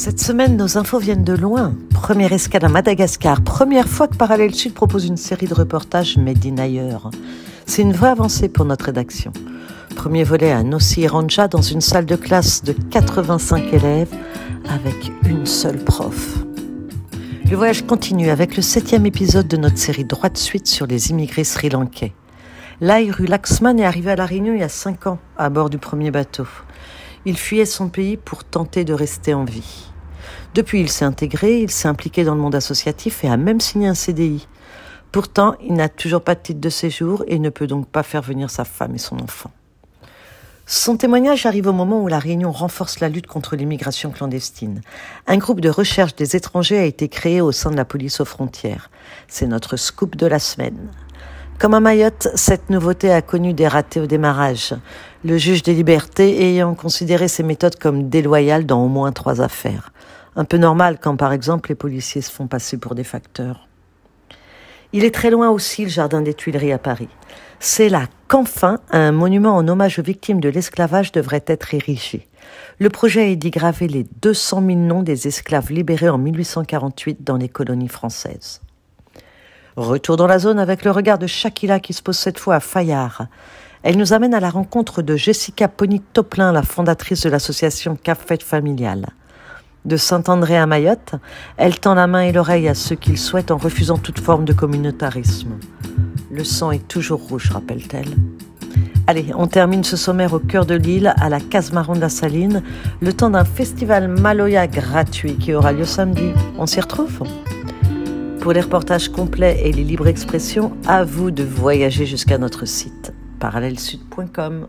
Cette semaine, nos infos viennent de loin. Première escale à Madagascar. Première fois que Parallèle Sud propose une série de reportages made in ailleurs. C'est une vraie avancée pour notre rédaction. Premier volet à Nossi Iranja dans une salle de classe de 85 élèves avec une seule prof. Le voyage continue avec le 7e épisode de notre série Droit de suite sur les immigrés sri-lankais. Lahiru Laxman est arrivé à La Réunion il y a 5 ans à bord du premier bateau. Il fuyait son pays pour tenter de rester en vie. Depuis, il s'est intégré, il s'est impliqué dans le monde associatif et a même signé un CDI. Pourtant, il n'a toujours pas de titre de séjour et ne peut donc pas faire venir sa femme et son enfant. Son témoignage arrive au moment où La Réunion renforce la lutte contre l'immigration clandestine. Un groupe de recherche des étrangers a été créé au sein de la police aux frontières. C'est notre scoop de la semaine. Comme à Mayotte, cette nouveauté a connu des ratés au démarrage. Le juge des libertés ayant considéré ces méthodes comme déloyales dans au moins 3 affaires. Un peu normal quand, par exemple, les policiers se font passer pour des facteurs. Il est très loin aussi le jardin des Tuileries à Paris. C'est là qu'enfin, un monument en hommage aux victimes de l'esclavage devrait être érigé. Le projet est d'y graver les 200 000 noms des esclaves libérés en 1848 dans les colonies françaises. Retour dans la zone avec le regard de Shakila qui se pose cette fois à Fayard. Elle nous amène à la rencontre de Jessica Ponit-Toplin, la fondatrice de l'association Cafette Familiale. De Saint-André à Mayotte, elle tend la main et l'oreille à ceux qui le souhaitent en refusant toute forme de communautarisme. Le sang est toujours rouge, rappelle-t-elle. Allez, on termine ce sommaire au cœur de l'île, à la Case Marron de la Saline, le temps d'un festival Maloya gratuit qui aura lieu samedi. On s'y retrouve ? Pour les reportages complets et les libres expressions, à vous de voyager jusqu'à notre site parallèlesud.com.